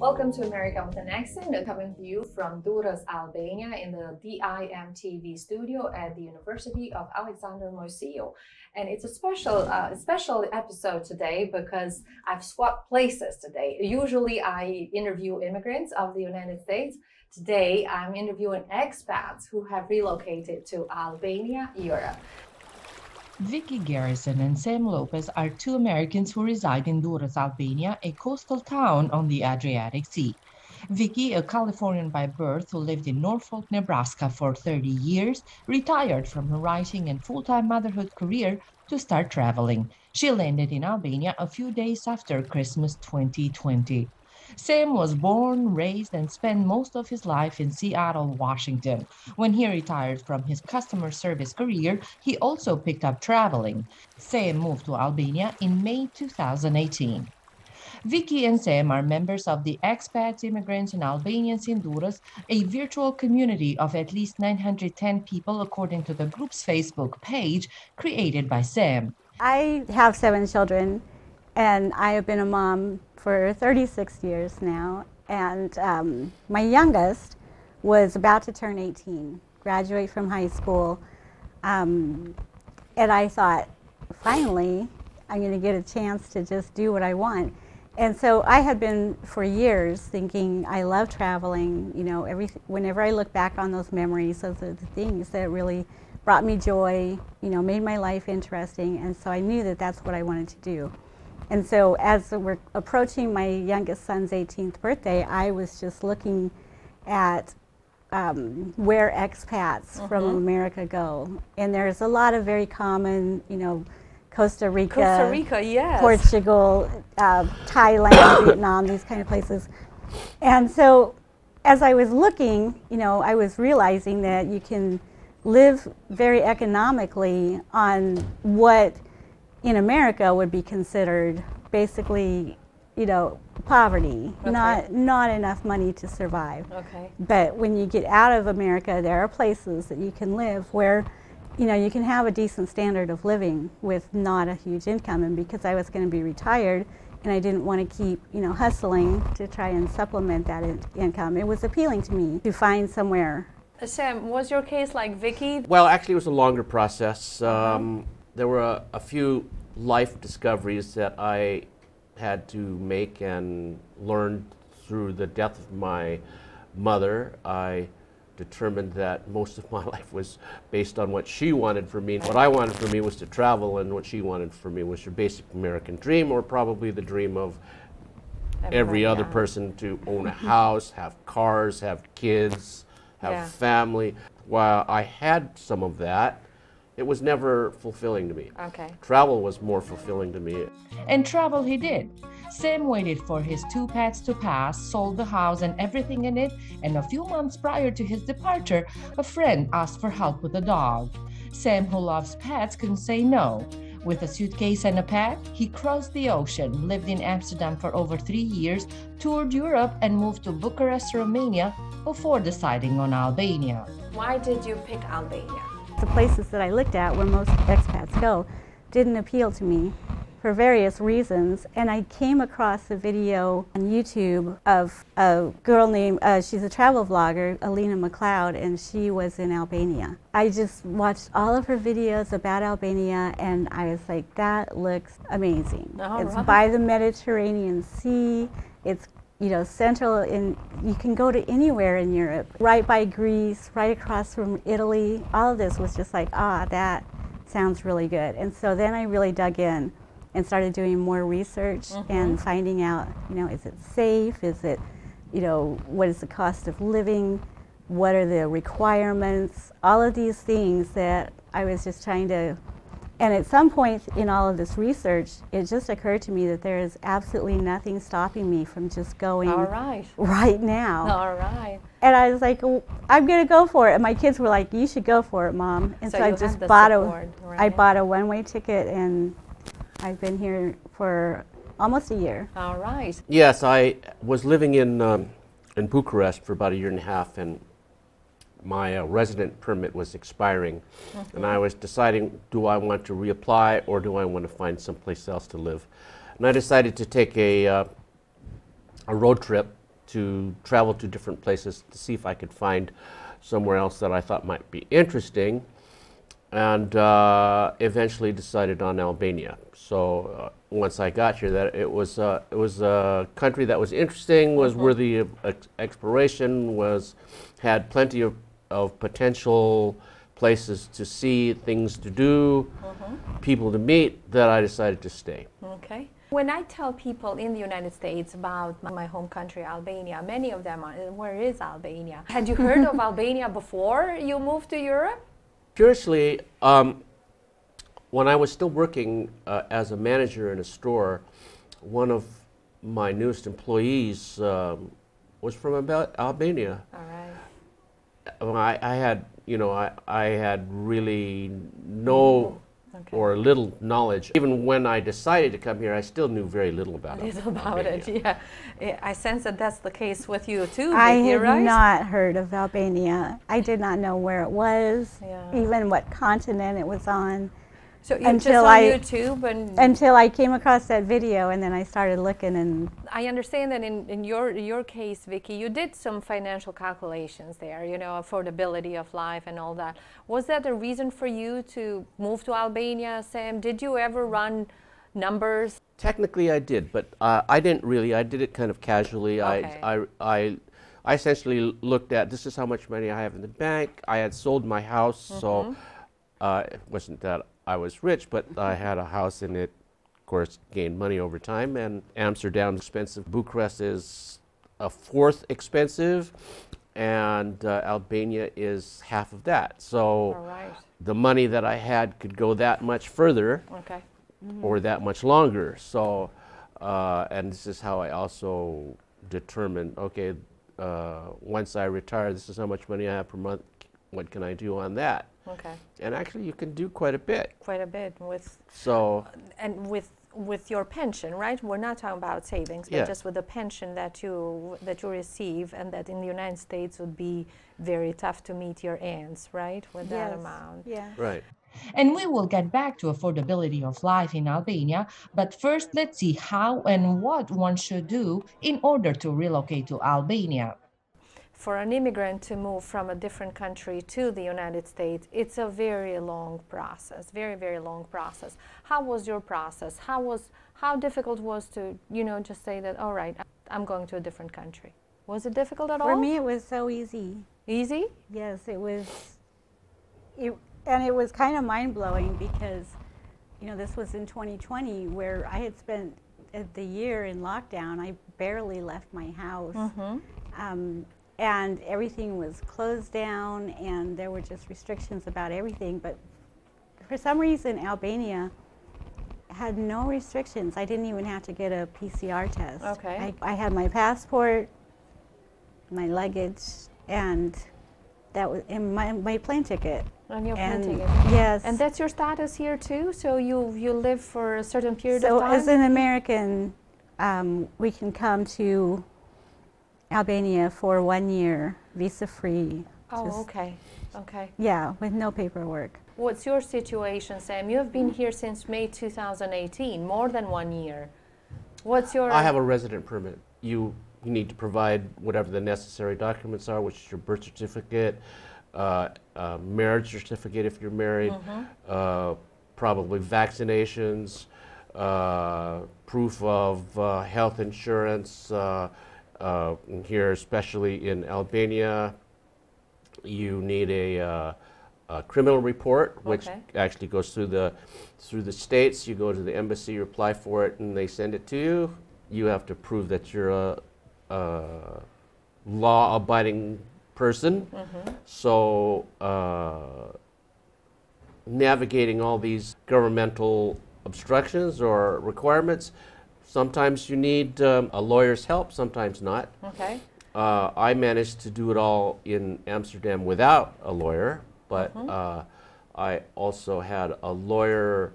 Welcome to America with an Accent, coming to you from Durrës, Albania, in the DIMTV studio at the University of Alexander Moisio. And it's a special episode today because I've swapped places today. Usually I interview immigrants of the United States. Today I'm interviewing expats who have relocated to Albania, Europe. Vyckie Garrison and Sam Lopez are two Americans who reside in Durrës, Albania, a coastal town on the Adriatic Sea. Vyckie, a Californian by birth who lived in Norfolk, Nebraska for 30 years, retired from her writing and full-time motherhood career to start traveling. She landed in Albania a few days after Christmas 2020. Sam was born, raised, and spent most of his life in Seattle, Washington. When he retired from his customer service career, he also picked up traveling. Sam moved to Albania in May 2018. Vyckie and Sam are members of the Expats, Immigrants, and Albanians in Durrës, a virtual community of at least 910 people according to the group's Facebook page created by Sam. I have 7 children, and I have been a mom for 36 years now, and my youngest was about to turn 18, graduate from high school, and I thought, finally, I'm going to get a chance to just do what I want. And so I had been for years thinking I love traveling. You know, whenever I look back on those memories, those are the things that really brought me joy, you know, made my life interesting, and so I knew that that's what I wanted to do. And so as we're approaching my youngest son's 18th birthday, I was just looking at where expats from America go. And there's a lot of very common, you know, Costa Rica, yes. Portugal, Thailand, Vietnam, these kind of places. And so as I was looking, you know, I was realizing that you can live very economically on what in America would be considered basically, you know, poverty, not enough money to survive. Okay. But when you get out of America, there are places that you can live where, you know, you can have a decent standard of living with not a huge income. And because I was going to be retired and I didn't want to keep, you know, hustling to try and supplement that income, it was appealing to me to find somewhere. Sam, was your case like Vyckie? Well, actually it was a longer process. There were a few life discoveries that I had to make and learn through the death of my mother. I determined that most of my life was based on what she wanted for me. What I wanted for me was to travel, and what she wanted for me was your basic American dream, or probably the dream of every other person, to own a house, have cars, have kids, have family. While I had some of that, it was never fulfilling to me. Okay. Travel was more fulfilling to me. And travel he did. Sam waited for his 2 pets to pass, sold the house and everything in it, and a few months prior to his departure, a friend asked for help with a dog. Sam, who loves pets, couldn't say no. With a suitcase and a pet, he crossed the ocean, lived in Amsterdam for over 3 years, toured Europe, and moved to Bucharest, Romania, before deciding on Albania. Why did you pick Albania? The places that I looked at where most expats go didn't appeal to me for various reasons, and I came across a video on YouTube of a girl named, she's a travel vlogger, Alina McLeod, and she was in Albania. I just watched all of her videos about Albania, and I was like, that looks amazing. It's by the Mediterranean Sea, it's, you know, central, in, you can go to anywhere in Europe, right by Greece, right across from Italy. All of this was just like, that sounds really good. And so then I really dug in and started doing more research and finding out, you know, is it safe? Is it, you know, what is the cost of living? What are the requirements? All of these things that I was just trying to. And at some point in all of this research, it just occurred to me that there is absolutely nothing stopping me from just going right now. All right. And I was like, well, I'm going to go for it. And my kids were like, you should go for it, Mom. And so I just bought I bought a one-way ticket, and I've been here for almost a year. All right. Yes, I was living in Bucharest for about 1.5 years, and my resident permit was expiring, and I was deciding, do I want to reapply or do I want to find someplace else to live? And I decided to take a road trip to travel to different places to see if I could find somewhere else that I thought might be interesting, and eventually decided on Albania. So once I got here, that it was a country that was interesting, was worthy of exploration, had plenty of potential places to see, things to do, people to meet, that I decided to stay. Okay. When I tell people in the United States about my home country, Albania, many of them are, where is Albania? Had you heard of Albania before you moved to Europe? Curiously, when I was still working as a manager in a store, one of my newest employees was from Albania. All right. I had, I had really no or little knowledge. Even when I decided to come here, I still knew very little about it. Little about Albania. it, yeah. I sense that that's the case with you too, I Vicky, had right? not heard of Albania. I did not know where it was, even what continent it was on. So you just on YouTube until I came across that video, and then I started looking. And I understand that in your case, Vicky, you did some financial calculations there, affordability of life and all that. Was that a reason for you to move to Albania, Sam? Did you ever run numbers? Technically I did, but I didn't really. I did it kind of casually. Okay. I essentially looked at, this is how much money I have in the bank. I had sold my house, so it wasn't that I was rich, but I had a house and it, of course, gained money over time. And Amsterdam's expensive. Bucharest is a fourth expensive, and Albania is half of that. So the money that I had could go that much further or that much longer. So, and this is how I also determined, okay, once I retire, this is how much money I have per month. What can I do on that? Okay. And actually, you can do quite a bit. Quite a bit with. So. And with your pension, right? We're not talking about savings, but just with the pension that you receive, and that in the United States would be very tough to meet your ends, right? With that amount. Yeah. Right. And we will get back to affordability of life in Albania, but first let's see how and what one should do in order to relocate to Albania. For an immigrant to move from a different country to the United States, it's a very long process, very, very long process. How was your process? How difficult was to, just say that, all right, I'm going to a different country? Was it difficult at all? For me, it was so easy. Easy? Yes, it was. And it was kind of mind-blowing because, this was in 2020, where I had spent the year in lockdown. I barely left my house. And everything was closed down, and there were just restrictions about everything. But for some reason, Albania had no restrictions. I didn't even have to get a PCR test. Okay. I had my passport, my luggage, and that was in my plane ticket. On your plane ticket. Yes. And that's your status here too? So you live for a certain period of time? So as an American, we can come to Albania for 1 year, visa-free. Oh, okay. Okay. Yeah, with no paperwork. What's your situation, Sam? You have been here since May 2018, more than 1 year. What's your... I have a resident permit. You need to provide whatever the necessary documents are, which is your birth certificate, marriage certificate if you're married, probably vaccinations, proof of health insurance. Here, especially in Albania, you need a criminal report, which actually goes through the states. You go to the embassy, you apply for it, and they send it to you. You have to prove that you're a law-abiding person. So navigating all these governmental obstructions or requirements, sometimes you need a lawyer's help, sometimes not. Okay. I managed to do it all in Amsterdam without a lawyer, but I also had a lawyer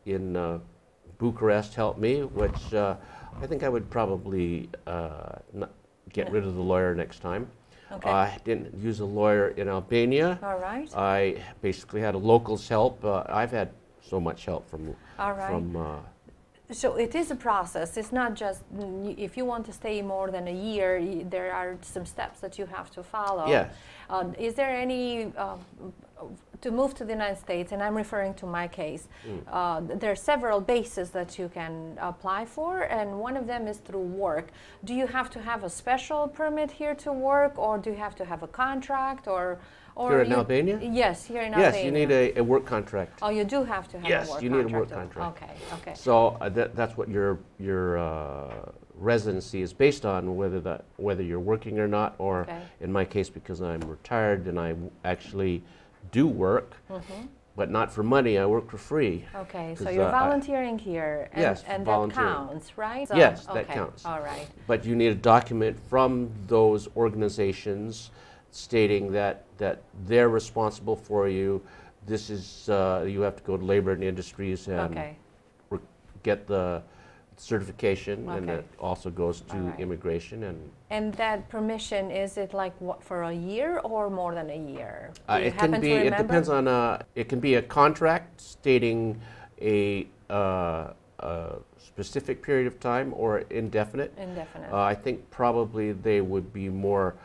in Bucharest help me, which I think I would probably get rid of the lawyer next time. Okay. I didn't use a lawyer in Albania. All right. I basically had a local's help. I've had so much help from So it is a process. It's not just if you want to stay more than a year, there are some steps that you have to follow. Yes. Is there any, to move to the United States, and I'm referring to my case, there are several bases that you can apply for, and one of them is through work. Do you have to have a special permit here to work, or do you have to have a contract, or Here in Albania? Yes, here in Albania. Yes, you need a work contract. Oh, you do have to have a work contract. Yes, you need a work contract. Okay, okay. So that's what your residency is based on, whether you're working or not, or in my case, because I'm retired and I actually do work, but not for money. I work for free. Okay, so you're volunteering here, and, yes, and that counts, right? So, yes, that counts. All right. But you need a document from those organizations stating that they're responsible for you. This is you have to go to Labor and Industries and get the certification, and it also goes to immigration. And that permission, is it like what, for a year or more than a year? It can be. It depends on. It can be a contract stating a specific period of time or indefinite. Indefinite. I think probably they would be more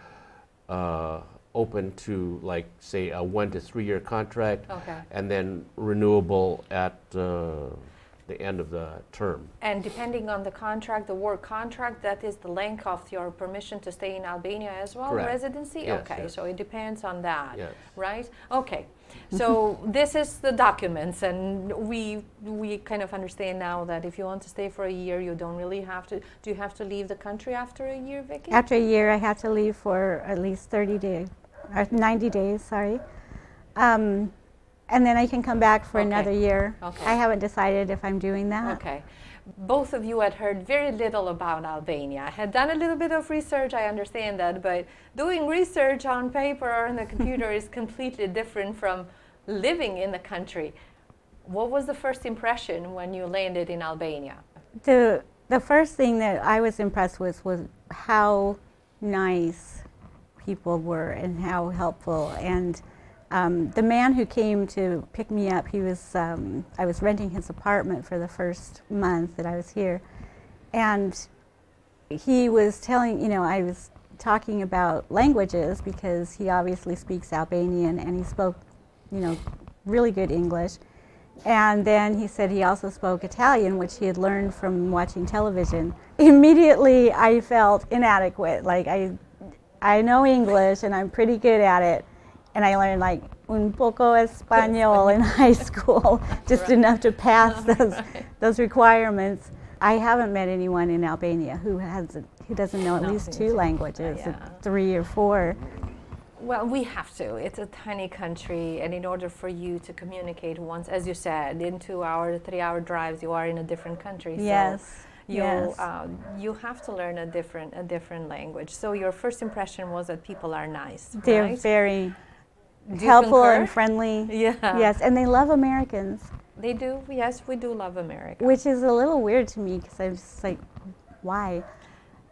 open to, like, say, a 1 to 3 year contract, and then renewable at the end of the term. And depending on the contract, the work contract, that is the length of your permission to stay in Albania as well, correct. Residency? Yes, okay, yes. so it depends on that, yes. right? Okay, so this is the documents, and we kind of understand now that if you want to stay for a year, you don't really have to. Do you have to leave the country after a year, Vicky? After a year, I have to leave for at least 30 days, or 90 days, sorry. And then I can come back for another year. Okay. I haven't decided if I'm doing that. Okay. Both of you had heard very little about Albania. I had done a little bit of research, I understand that, but doing research on paper or on the computer is completely different from living in the country. What was the first impression when you landed in Albania? The first thing that I was impressed with was how nice people were and how helpful. And the man who came to pick me up, he was, I was renting his apartment for the first month that I was here. And he was telling, I was talking about languages because he obviously speaks Albanian and he spoke, really good English. And then he said he also spoke Italian, which he had learned from watching television. Immediately I felt inadequate. Like I know English and I'm pretty good at it. And I learned like un poco español in high school, just enough to pass those requirements. I haven't met anyone in Albania who doesn't know at least 2 languages, 3 or 4. Well, we have to. It's a tiny country, and in order for you to communicate once, as you said, in 2-hour, 3-hour drives, you are in a different country. Yes. So you have to learn a different language. So your first impression was that people are nice. They're right? very helpful and friendly. Yeah. Yes, and they love Americans. They do. Yes, we do love America. Which is a little weird to me because I'm just like, why?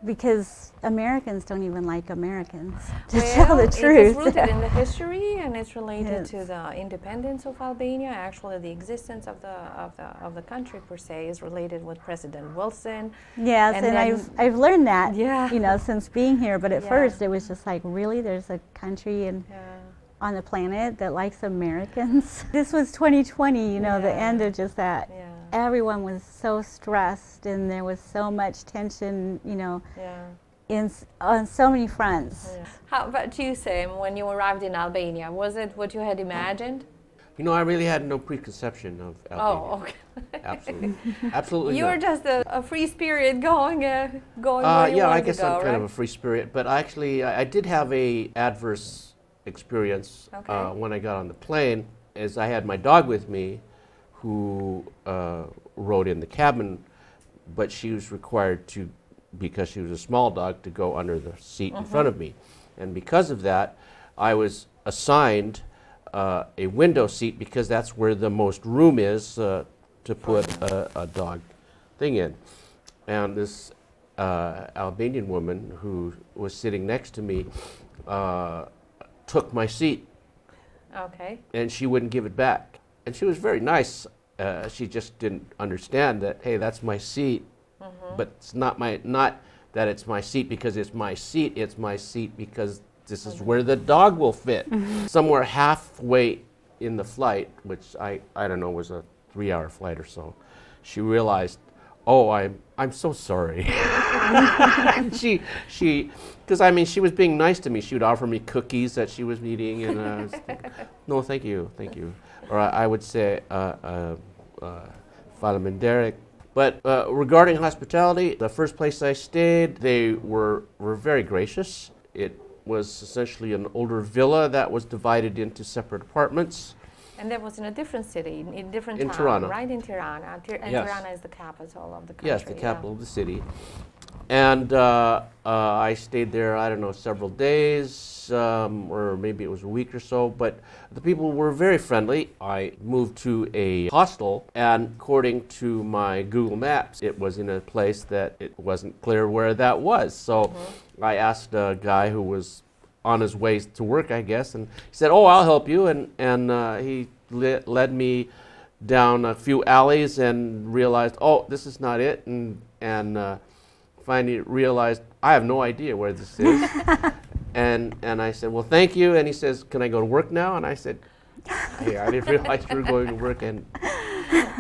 Because Americans don't even like Americans, to tell the truth. It's rooted in the history, and it's related to the independence of Albania. Actually, the existence of the country per se is related with President Wilson. Yes, and I've learned that. Yeah. Since being here. But at first, it was just like, really, there's a country on the planet that likes Americans. This was 2020. The end of just that. Yeah. Everyone was so stressed, and there was so much tension, on so many fronts. Yeah. How about you, Sam, when you arrived in Albania? Was it what you had imagined? I really had no preconception of Albania. Oh, okay. Absolutely. Absolutely You were just a free spirit going where you wanted I guess to go, I'm kind of a free spirit, but actually I did have a adverse experience when I got on the plane, as I had my dog with me, who rode in the cabin, but she was required to, because she was a small dog, to go under the seat in front of me. And because of that, I was assigned a window seat because that's where the most room is to put a dog thing in. And this Albanian woman who was sitting next to me took my seat. Okay. And she wouldn't give it back. And she was very nice she just didn't understand that, hey, that's my seat, but it's not that it's my seat because it's my seat because this is where the dog will fit. Somewhere halfway in the flight, which I don't know, was a 3-hour flight or so, she realized, oh, I'm so sorry. she, because I mean, she was being nice to me. She would offer me cookies that she was eating, and I was like, no, thank you. Or I would say, Father Derek. But regarding hospitality, the first place I stayed, they were very gracious. It was essentially an older villa that was divided into separate apartments. And that was in a different city, in different town, Tirana. right? In Tirana. And Yes. Tirana is the capital of the country. Yes, the capital of the city. And I stayed there, I don't know, several days, or maybe it was a week or so, but the people were very friendly. I moved to a hostel, and according to my Google Maps, it was in a place that it wasn't clear where that was. So I asked a guy who was on his way to work, I guess, and he said, oh, I'll help you, and he led me down a few alleys and realized, oh, this is not it, and finally realized I have no idea where this is. and I said, well, thank you. And he says, can I go to work now? And I said, hey, I didn't realize you were going to work. And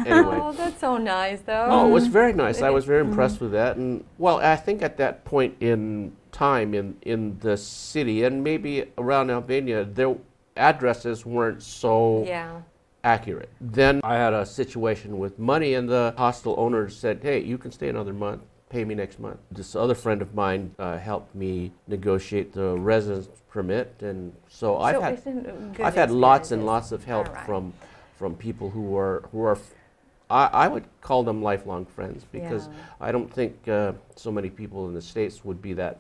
anyway. Oh, that's so nice, though. Oh, it was very nice. I was very impressed with that. And well, I think at that point in time in the city, and maybe around Albania, their addresses weren't so accurate. Then I had a situation with money, and the hostel owner said, hey, you can stay another month. Pay me next month. This other friend of mine helped me negotiate the residence permit, and so I've had lots and lots of help from people who are I would call them lifelong friends, because I don't think so many people in the States would be that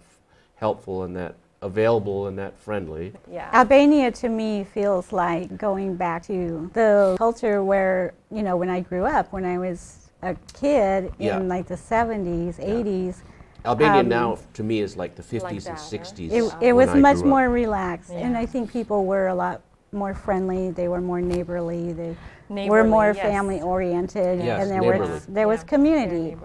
helpful and that available and that friendly. Albania to me feels like going back to the culture where, you know, when I grew up, when I was a kid in like the 70s, 80s. Albania now to me is like the 50s and 60s. It was much more relaxed, and I think people were a lot more friendly. They were more neighborly. They were more family oriented, and there was community.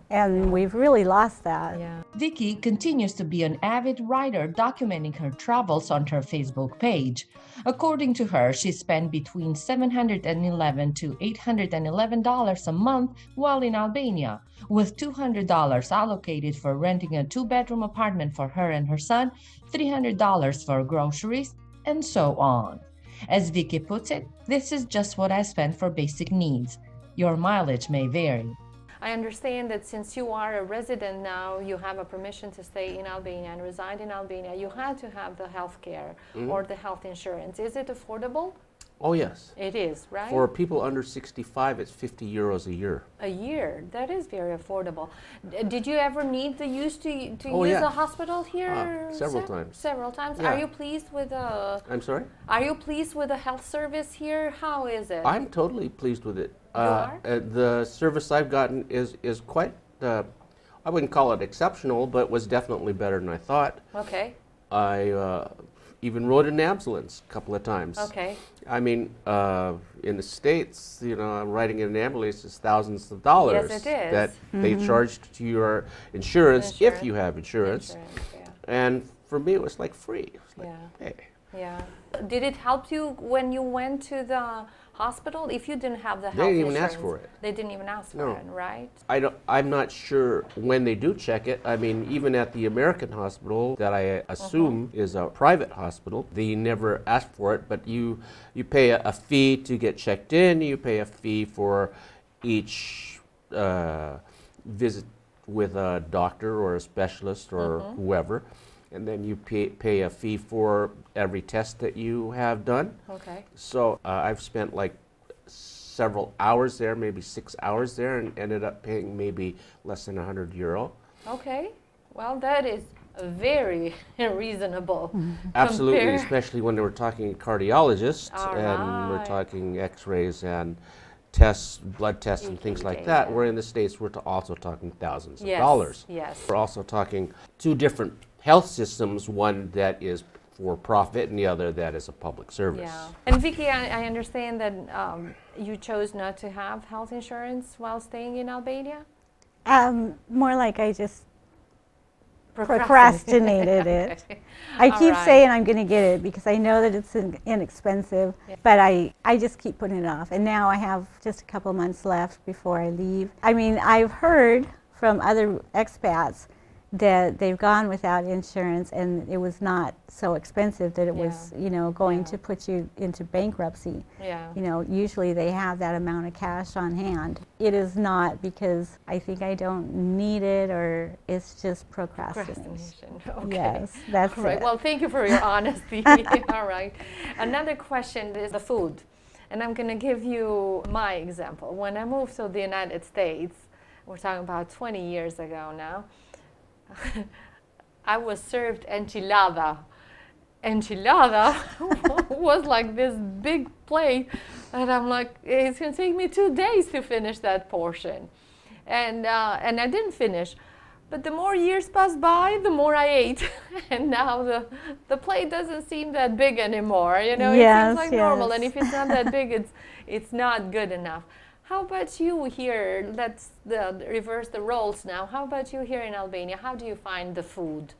And we've really lost that. Vicky continues to be an avid writer, documenting her travels on her Facebook page. According to her, she spent between $711 to $811 a month while in Albania, with $200 allocated for renting a 2-bedroom apartment for her and her son, $300 for groceries, and so on. As Vicky puts it, this is just what I spent for basic needs. Your mileage may vary. I understand that since you are a resident now, you have a permission to stay in Albania and reside in Albania. You had to have the health care or the health insurance. Is it affordable? Oh, yes. It is, right? For people under 65, it's 50 euros a year. A year? That is very affordable. Did you ever need to use a hospital here? Several times. Several times? Yeah. Are you pleased with the... I'm sorry? Are you pleased with the health service here? How is it? I'm totally pleased with it. You are? The service I've gotten is quite, I wouldn't call it exceptional, but was definitely better than I thought. Okay. I even rode an ambulance a couple of times. Okay. I mean, in the States, you know, riding in an ambulance is thousands of dollars. Yes, it is. That they charge to your insurance if you have insurance. And for me, it was like free. It was like, hey. Yeah. Did it help you when you went to the hospital? If you didn't have the health They didn't even insurance, ask for it. They didn't even ask for it, right? I'm not sure when they do check it. I mean, even at the American hospital that I assume is a private hospital, they never ask for it, but you pay a fee to get checked in. You pay a fee for each visit with a doctor or a specialist or whoever. And then you pay a fee for every test that you have done. Okay. So I've spent like several hours there, maybe 6 hours there, and ended up paying maybe less than 100 euro. Okay. Well, that is very reasonable. Absolutely, especially when we're talking cardiologists and we're talking x-rays and tests, blood tests and things like that. Where in the States, we're also talking thousands of dollars. Yes. We're also talking two different health systems, one that is for profit and the other that is a public service. Yeah. And Vicky, I understand that you chose not to have health insurance while staying in Albania? More like I just procrastinated it. Okay. I All keep right. saying I'm going to get it because I know that it's inexpensive, but I just keep putting it off. And now I have just a couple months left before I leave. I mean, I've heard from other expats that they've gone without insurance and it was not so expensive that it was, you know, going to put you into bankruptcy. Yeah. You know, usually they have that amount of cash on hand. It is not because I think I don't need it or it's just procrastination. Okay. Yes, that's All right. it. Well, thank you for your honesty. All right. Another question is the food. And I'm going to give you my example. When I moved to the United States, we're talking about 20 years ago now, I was served enchilada. Enchilada was like this big plate, and I'm like, it's going to take me 2 days to finish that portion. And I didn't finish. But the more years passed by, the more I ate. And now the plate doesn't seem that big anymore. You know, it seems like normal. And if it's not that big, it's not good enough. How about you here? Let's reverse the roles now. How about you here in Albania? How do you find the food?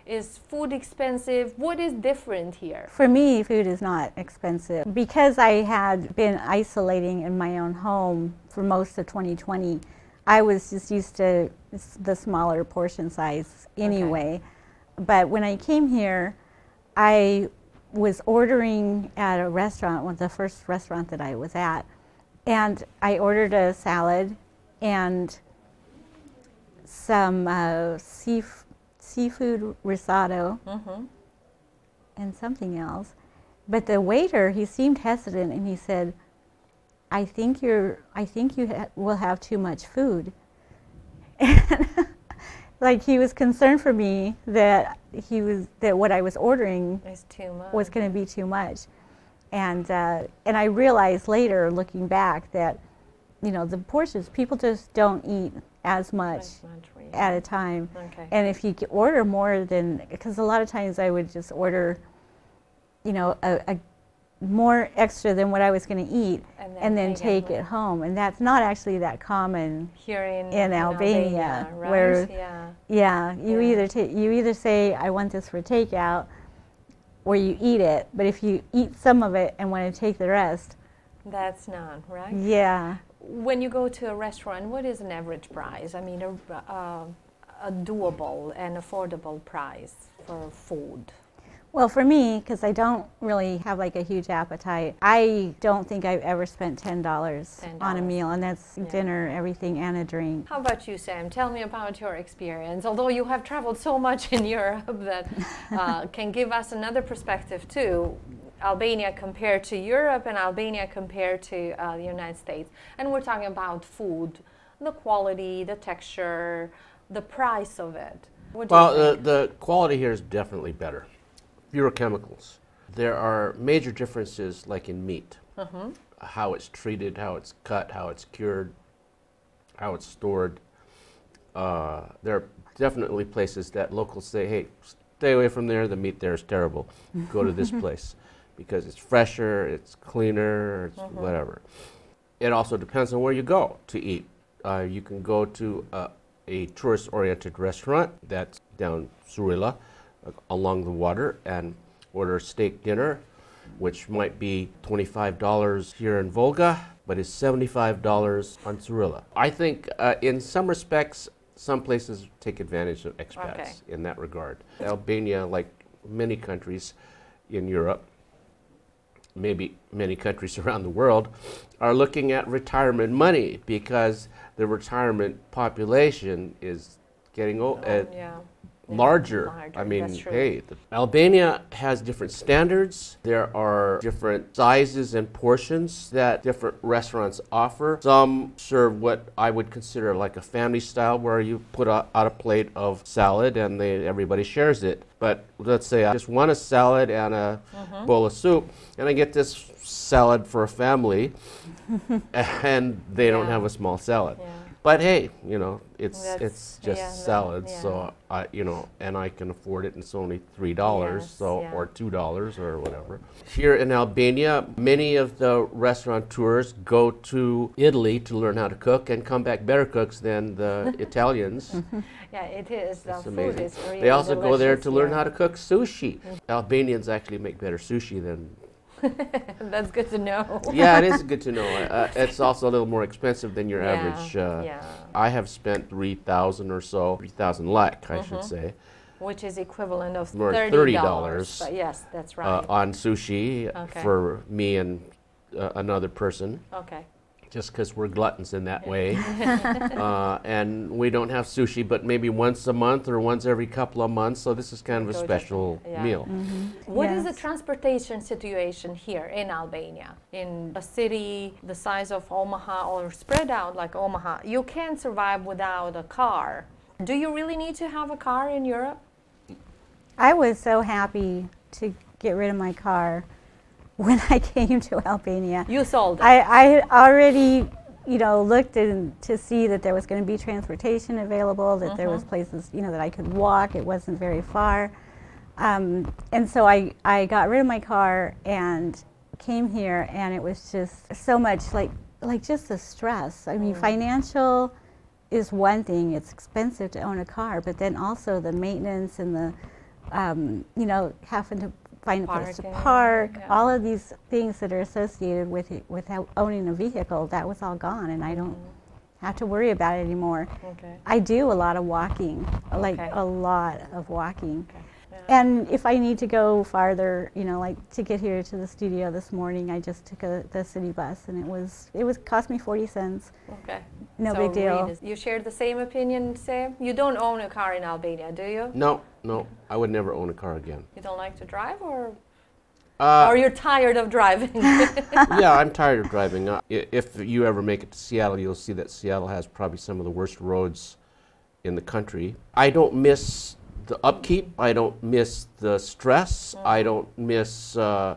Is food expensive? What is different here? For me, food is not expensive. Because I had been isolating in my own home for most of 2020, I was just used to the smaller portion size anyway. Okay. But when I came here, I was ordering at a restaurant, the first restaurant that I was at, and I ordered a salad and some seafood risotto and something else. But the waiter, he seemed hesitant and he said, I think you will have too much food. And like he was concerned for me that what I was ordering was going to be too much. And I realized later, looking back, that, you know, the portions, people just don't eat as much at a time. Okay. And if you order more than, because a lot of times I would just order, you know, a more extra than what I was going to eat, and then take it home. And that's not actually that common here in Albania, right? Where you either say I want this for takeout, or you eat it. But if you eat some of it and want to take the rest, that's not right. Yeah. When you go to a restaurant, what is an average price? I mean, a doable and affordable price for food. Well, for me, because I don't really have like a huge appetite, I don't think I've ever spent $10 on a meal, and that's dinner, everything, and a drink. How about you, Sam? Tell me about your experience. Although you have traveled so much in Europe, that can give us another perspective too. Albania compared to Europe and Albania compared to the United States. And we're talking about food, the quality, the texture, the price of it. Well, the quality here is definitely better. Fewer chemicals. There are major differences like in meat. How it's treated, how it's cut, how it's cured, how it's stored. There are definitely places that locals say, hey, stay away from there, the meat there is terrible. Go to this place because it's fresher, it's cleaner, it's whatever. It also depends on where you go to eat. You can go to a tourist-oriented restaurant that's down Surila, along the water, and order a steak dinner, which might be $25 here in Volga, but is $75 on Surila. I think in some respects, some places take advantage of expats in that regard. Albania, like many countries in Europe, maybe many countries around the world, are looking at retirement money because the retirement population is getting larger. I mean, hey, Albania has different standards. There are different sizes and portions that different restaurants offer. Some serve what I would consider like a family style, where you put out a plate of salad and everybody shares it. But let's say I just want a salad and a bowl of soup, and I get this salad for a family, and they don't have a small salad. But But hey, you know, it's just yeah, salads, yeah. so you know, and I can afford it, and it's only $3, Yes, so yeah. or $2 or whatever. Here in Albania, many of the restaurateurs go to Italy to learn how to cook and come back better cooks than the Italians. Yeah, it is. The It's food amazing. is really They also go there delicious to learn here. how to cook sushi. Albanians actually make better sushi than. That's good to know. Yeah, it is good to know. It's also a little more expensive than your Yeah, average. yeah. I have spent 3,000 or so, 3,000 lek, I should say, Which is equivalent of More $30. $30. But yes, that's right. on sushi Okay. for me and another person. Okay. Just because we're gluttons in that way. And we don't have sushi but maybe once a month or once every couple of months, so this is kind of a Go special yeah. meal. What is the Yes. transportation situation here in Albania? In a city the size of Omaha or spread out like Omaha, you can't survive without a car. Do you really need to have a car in Europe? I was so happy to get rid of my car when I came to Albania. You sold it. I had already, you know, looked in to see that there was going to be transportation available, that there was places, you know, that I could walk. It wasn't very far. And so I got rid of my car and came here, and it was just so much like just the stress. I mean, financial is one thing. It's expensive to own a car, but then also the maintenance and the, you know, having to find a place to Parking, park, yeah. all of these things that are associated with it, owning a vehicle, that was all gone, and I don't have to worry about it anymore. Okay. I do a lot of walking, like Okay. a lot of walking. Okay. Yeah. And if I need to go farther, you know, like to get here to the studio this morning, I just took the city bus, and it was cost me 40 cents. Okay. No So big deal. Reed, you share the same opinion, Sam? You don't own a car in Albania, do you? No, I would never own a car again. You don't like to drive, or you're tired of driving? Yeah, I'm tired of driving. If you ever make it to Seattle, you'll see that Seattle has probably some of the worst roads in the country. I don't miss the upkeep. I don't miss the stress. I don't miss the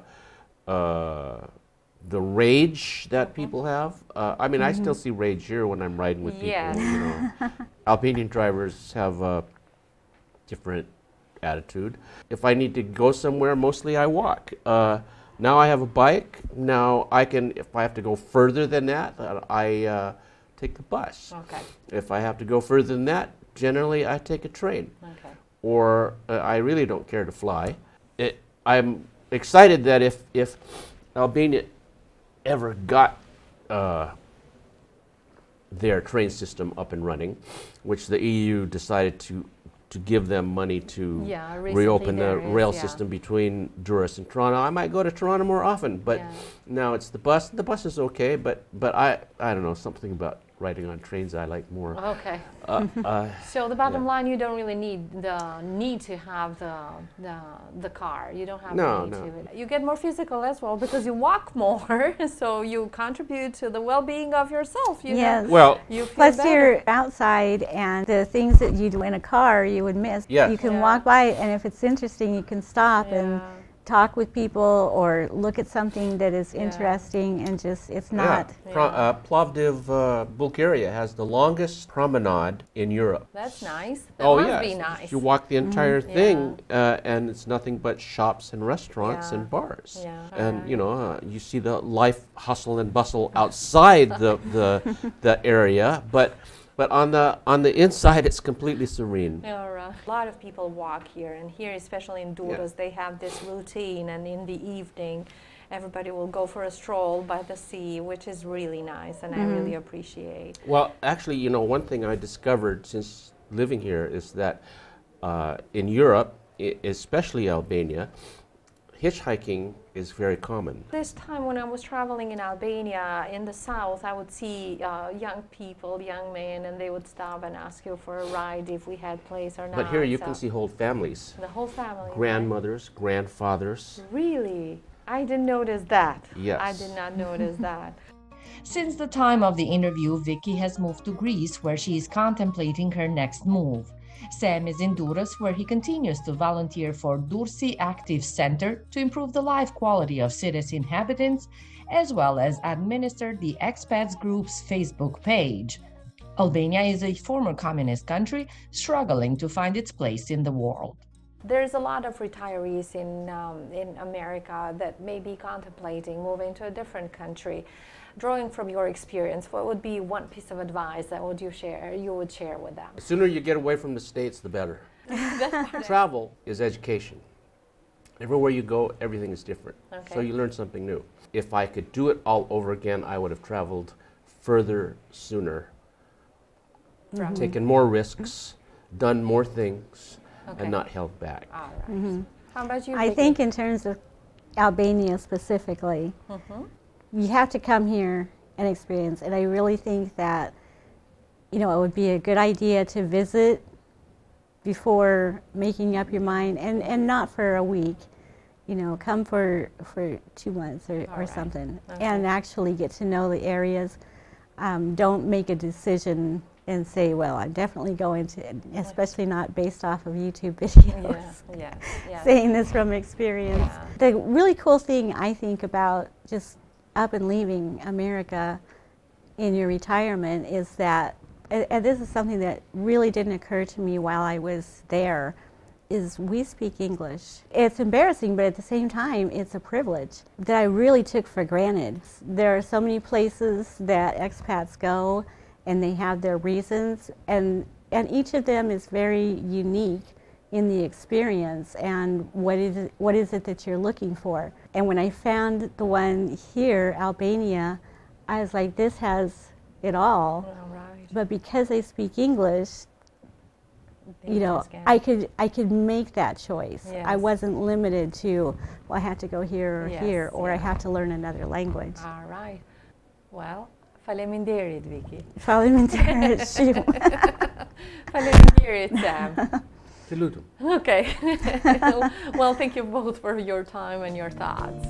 rage that people have. I mean, I still see rage here when I'm riding with Yes. people. You know, Albanian drivers have a different attitude. If I need to go somewhere, mostly I walk. Now I have a bike. Now I can, if I have to go further than that, I take the bus. Okay. If I have to go further than that, generally I take a train. Okay. Or I really don't care to fly. I'm excited that if Albania ever got their train system up and running, which the EU decided to give them money to Yeah, recently reopen the there is, rail yeah. system between Durrës and Toronto. I might go to Toronto more often, but Yeah. now it's the bus. The bus is okay, but I don't know, something about riding on trains I like more. Okay. Uh, So the bottom Yeah. line, you don't really need to have the car. You don't have No, to no. need to. You get more physical as well because you walk more, so you contribute to the well-being of yourself. You Yes. know? well, You feel Plus, better. you're outside, and the things that you do in a car you would miss. Yes. You can Yeah. walk by it, and if it's interesting, you can stop and Yeah. talk with people or look at something that is Yeah. interesting, and just it's not. Yeah. Plovdiv, Bulgaria has the longest promenade in Europe. That's nice. That Oh must yeah, be nice. you walk the entire thing, Yeah. and it's nothing but shops and restaurants Yeah. and bars. Yeah. And you know, you see the life hustle and bustle outside the area, but on the inside, it's completely serene. Yeah, right. A lot of people walk here, and here, especially in Durrës, they have this routine, and in the evening, everybody will go for a stroll by the sea, which is really nice, and I really appreciate. Well, actually, you know, one thing I discovered since living here is that in Europe, especially Albania, hitchhiking is very common. This time when I was traveling in Albania, in the south, I would see young people, young men, and they would stop and ask you for a ride if we had place or not. But here you So can see whole families, the whole family. right? grandmothers, grandfathers. Really? I didn't notice that. Yes. I did not notice that. Since the time of the interview, Vyckie has moved to Greece, where she is contemplating her next move. Sam is in Durrës, where he continues to volunteer for Durrësi Active Center to improve the life quality of city's inhabitants, as well as administer the Expats group's Facebook page. Albania is a former communist country struggling to find its place in the world. There's a lot of retirees in America that may be contemplating moving to a different country. Drawing from your experience, what would be one piece of advice that you would share with them? The sooner you get away from the States, the better. Travel is education. Everywhere you go, everything is different. Okay. So you learn something new. If I could do it all over again, I would have traveled further sooner, taken more risks, done more things, and not held back. All right. How about you, I Vicky? think in terms of Albania specifically, you have to come here and experience. And I really think that, you know, it would be a good idea to visit before making up your mind, and not for a week. You know, come for 2 months or something, and actually get to know the areas. Don't make a decision and say, well, I'm definitely going to, especially not based off of YouTube videos. Saying this from experience. Yeah. The really cool thing I think about just up and leaving America in your retirement is that, and this is something that really didn't occur to me while I was there, is we speak English. It's embarrassing, but at the same time, it's a privilege that I really took for granted. There are so many places that expats go, and they have their reasons, and each of them is very unique in the experience and what is it that you're looking for. And when I found the one here, Albania, I was like, this has it all. But because they speak English, you know, I could make that choice. I wasn't limited to, well, I have to go here or here, or I have to learn another language. All right. Well, faleminderit, Vicky. Faleminderit, shumë. Faleminderit, Sam. Të lutem. Okay. Well, thank you both for your time and your thoughts.